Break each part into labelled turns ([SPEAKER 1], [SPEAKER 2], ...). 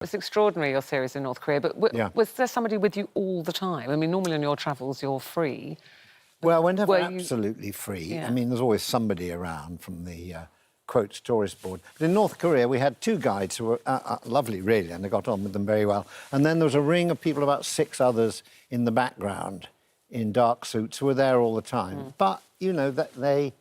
[SPEAKER 1] It's extraordinary, your series in North Korea, but was there somebody with you all the time? I mean, normally on your travels, you're free.
[SPEAKER 2] Well, we're never absolutely free.
[SPEAKER 1] Yeah.
[SPEAKER 2] I mean, there's always somebody around from the quotes tourist board. But in North Korea, we had two guides who were lovely, really, and I got on with them very well. And then there was a ring of people, about 6 others in the background, in dark suits, who were there all the time. But, you know, that they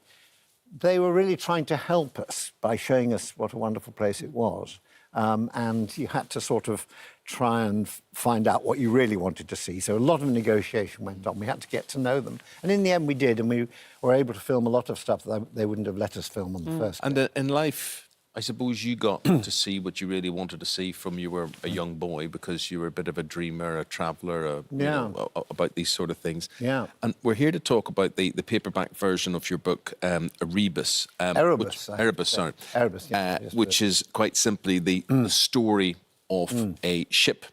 [SPEAKER 2] were really trying to help us by showing us what a wonderful place it was. And you had to sort of try and find out what you really wanted to see. So a lot of negotiation went on. We had to get to know them. And in the end, we did, and we were able to film a lot of stuff that they wouldn't have let us film on the first day.
[SPEAKER 3] And in life, I suppose you got to see what you really wanted to see from you were a young boy, because you were a bit of a dreamer, a traveller, you know, about these sort of things.
[SPEAKER 2] Yeah.
[SPEAKER 3] And we're here to talk about the paperback version of your book, Erebus.
[SPEAKER 2] Erebus.
[SPEAKER 3] Erebus, sorry.
[SPEAKER 2] Erebus, yes.
[SPEAKER 3] Which is quite simply the story of a ship.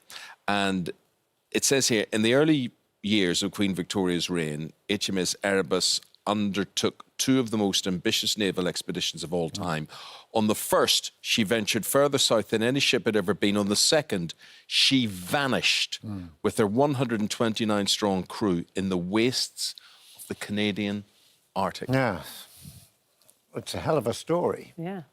[SPEAKER 3] And it says here, in the early years of Queen Victoria's reign, HMS Erebus undertook 2 of the most ambitious naval expeditions of all time. On the first, she ventured further south than any ship had ever been. On the second, she vanished with her 129-strong crew in the wastes of the Canadian Arctic.
[SPEAKER 2] Yes. It's a hell of a story.
[SPEAKER 1] Yeah.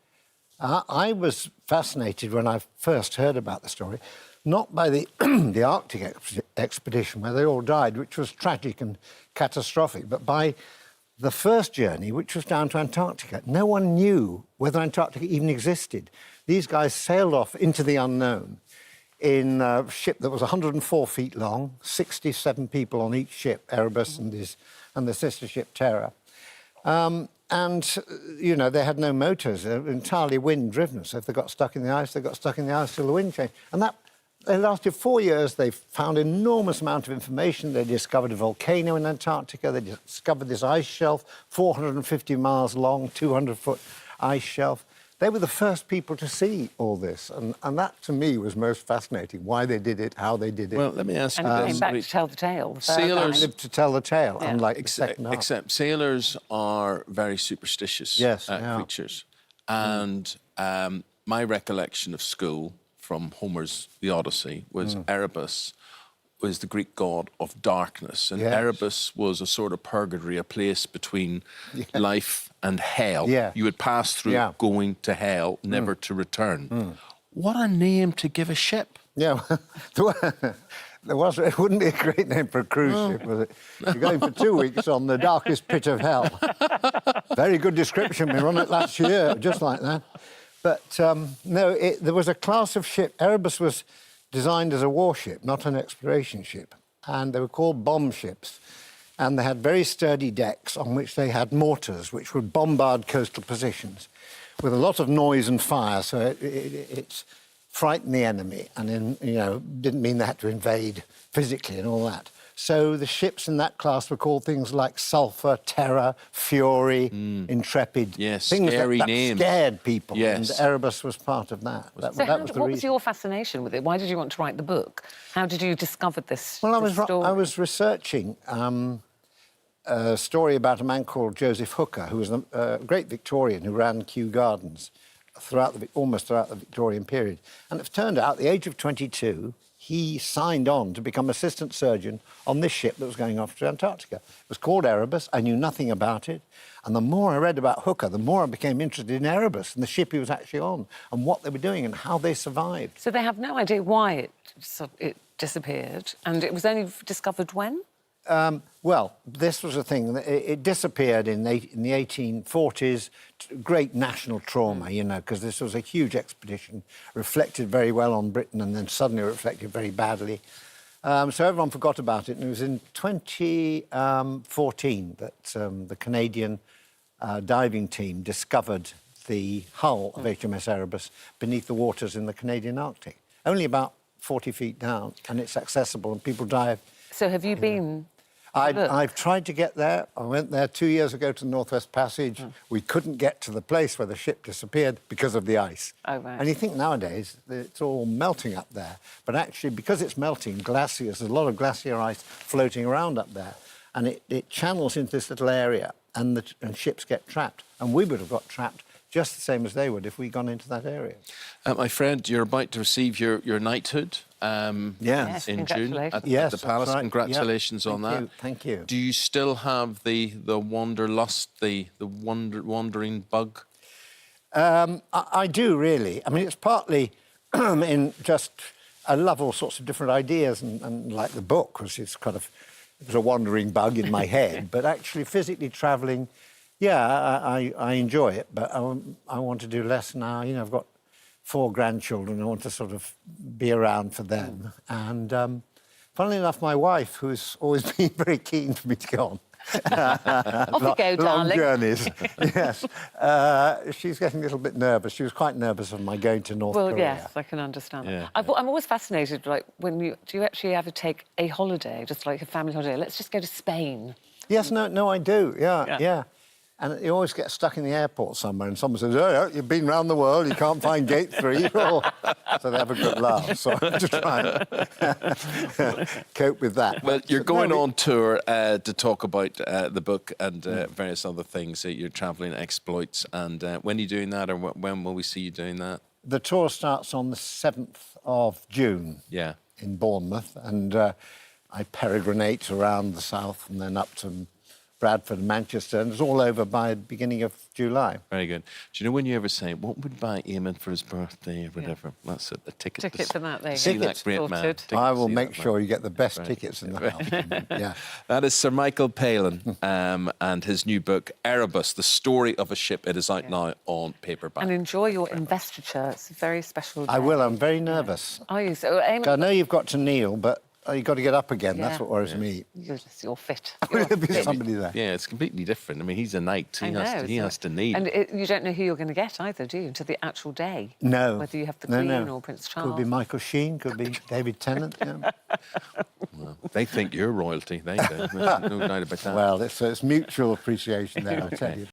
[SPEAKER 2] I was fascinated when I first heard about the story, not by the, the Arctic expedition, where they all died, which was tragic and catastrophic, but by the first journey, which was down to Antarctica. No one knew whether Antarctica even existed. These guys sailed off into the unknown in a ship that was 104 feet long, 67 people on each ship, Erebus and the sister ship Terror. And, you know, they had no motors, they were entirely wind-driven. So if they got stuck in the ice, they got stuck in the ice till the wind changed. And that, they lasted 4 years. They found an enormous amount of information. They discovered a volcano in Antarctica. They discovered this ice shelf, 450 miles long, 200-foot ice shelf. They were the first people to see all this. And that, to me, was most fascinating, why they did it, how they did it.
[SPEAKER 3] Well, let me ask you
[SPEAKER 1] And
[SPEAKER 3] this.
[SPEAKER 1] came back to tell the tale.
[SPEAKER 3] Sailors
[SPEAKER 2] lived to tell the tale, unlike the second half.
[SPEAKER 3] Except sailors are very superstitious creatures. And my recollection of school from Homer's The Odyssey was Erebus was the Greek god of darkness. And Erebus was a sort of purgatory, a place between life and hell. You would pass through going to hell, never to return. What a name to give a ship.
[SPEAKER 2] Yeah, there was. It wouldn't be a great name for a cruise ship, was it? You're going for 2 weeks on the darkest pit of hell. Very good description. We run it last year, just like that. But no, there was a class of ship. Erebus was designed as a warship, not an exploration ship. And they were called bomb ships. And they had very sturdy decks on which they had mortars, which would bombard coastal positions with a lot of noise and fire. So it frightened the enemy and, you know, didn't mean they had to invade physically and all that. So the ships in that class were called things like Sulphur, Terror, Fury, Intrepid.
[SPEAKER 3] Yes,
[SPEAKER 2] things
[SPEAKER 3] scary
[SPEAKER 2] that
[SPEAKER 3] names.
[SPEAKER 2] Scared people.
[SPEAKER 3] Yes.
[SPEAKER 2] And Erebus was part of that. That was the
[SPEAKER 1] what
[SPEAKER 2] reason.
[SPEAKER 1] was your fascination with it? Why did you want to write the book? How did you discover this,
[SPEAKER 2] Well,
[SPEAKER 1] this story?
[SPEAKER 2] I was researching a story about a man called Joseph Hooker, who was a great Victorian who ran Kew Gardens almost throughout the Victorian period. And it turned out, at the age of 22, he signed on to become assistant surgeon on this ship that was going off to Antarctica. It was called Erebus. I knew nothing about it. And the more I read about Hooker, the more I became interested in Erebus and the ship he was actually on and what they were doing and how they survived.
[SPEAKER 1] So they have no idea why it disappeared, and it was only discovered when?
[SPEAKER 2] Well, this was a thing. It disappeared in the 1840s. Great national trauma, you know, because this was a huge expedition, reflected very well on Britain and then suddenly reflected very badly. So everyone forgot about it. And it was in 2014 that the Canadian diving team discovered the hull of HMS Erebus beneath the waters in the Canadian Arctic. Only about 40 feet down, and it's accessible, and people dive.
[SPEAKER 1] So have you been...
[SPEAKER 2] I've tried to get there. I went there 2 years ago to the Northwest Passage. We couldn't get to the place where the ship disappeared because of the ice.
[SPEAKER 1] Oh, right.
[SPEAKER 2] And you think nowadays it's all melting up there. But actually, because it's melting, glaciers, there's a lot of glacier ice floating around up there. And it channels into this little area, and ships get trapped. And we would have got trapped just the same as they would if we'd gone into that area.
[SPEAKER 3] My friend, you're about to receive your knighthood
[SPEAKER 1] Yes,
[SPEAKER 3] in June at
[SPEAKER 2] Yes,
[SPEAKER 3] the palace.
[SPEAKER 2] that's right.
[SPEAKER 3] Congratulations
[SPEAKER 2] Yep.
[SPEAKER 3] on that.
[SPEAKER 2] Thank you.
[SPEAKER 3] Do you still have the wanderlust, the wandering bug?
[SPEAKER 2] I do, really. I mean, it's partly in just... I love all sorts of different ideas, and like the book, because it was a wandering bug in my head, but actually physically travelling, I enjoy it, but I want to do less now. You know, I've got 4 grandchildren. I want to sort of be around for them. And funnily enough, my wife, who's always been very keen for me to go on
[SPEAKER 1] Off you go,
[SPEAKER 2] long
[SPEAKER 1] darling.
[SPEAKER 2] journeys, yes, she's getting a little bit nervous. She was quite nervous of my going to North Korea.
[SPEAKER 1] Well, yes, I can understand
[SPEAKER 3] Yeah,
[SPEAKER 1] that. I'm always fascinated, like, do you actually ever take a holiday, just like a family holiday? Let's just go to Spain.
[SPEAKER 2] Yes, no, I do. Yeah. And you always get stuck in the airport somewhere, and someone says, "Oh, yeah, you've been round the world. You can't find gate 3." So they have a good laugh. So I'm just trying to cope with that.
[SPEAKER 3] Well, you're going on tour to talk about the book and various other things. You're travelling exploits. And when are you doing that, or when will we see you doing that?
[SPEAKER 2] The tour starts on the 7th of June.
[SPEAKER 3] Yeah.
[SPEAKER 2] In Bournemouth, and I peregrinate around the south and then up to Bradford and Manchester, and it's all over by the beginning of July.
[SPEAKER 3] Very good. Do you know when you ever say, what would buy Eamonn for his birthday or whatever? That's it, a ticket.
[SPEAKER 1] Ticket for that, there you
[SPEAKER 3] See
[SPEAKER 1] go.
[SPEAKER 3] that great man.
[SPEAKER 1] Sorted.
[SPEAKER 3] Ticket
[SPEAKER 2] I
[SPEAKER 3] to
[SPEAKER 2] will
[SPEAKER 3] see
[SPEAKER 2] make
[SPEAKER 3] that
[SPEAKER 2] sure
[SPEAKER 3] man.
[SPEAKER 2] you get the best tickets in the house. Yeah.
[SPEAKER 3] That is Sir Michael Palin and his new book, Erebus, The Story of a Ship. It is out now on paperback.
[SPEAKER 1] And enjoy your investiture. It's a very special day.
[SPEAKER 2] I will. I'm very nervous.
[SPEAKER 1] Are you? So, Eamonn,
[SPEAKER 2] I know you've got to kneel, but you've got to get up again.
[SPEAKER 1] Yeah.
[SPEAKER 2] That's what worries me.
[SPEAKER 1] you're fit.
[SPEAKER 2] There'll be somebody there.
[SPEAKER 3] Yeah, it's completely different. I mean, he's a knight. He has to kneel.
[SPEAKER 1] And you don't know who you're going to get either, do you, until the actual day?
[SPEAKER 2] No.
[SPEAKER 1] Whether you have the
[SPEAKER 2] No,
[SPEAKER 1] Queen
[SPEAKER 2] no.
[SPEAKER 1] or Prince Charles.
[SPEAKER 2] Could be Michael Sheen, could be David Tennant. Yeah.
[SPEAKER 3] Well, they think you're royalty. They do. No doubt about that.
[SPEAKER 2] Well, it's mutual appreciation there, I tell you.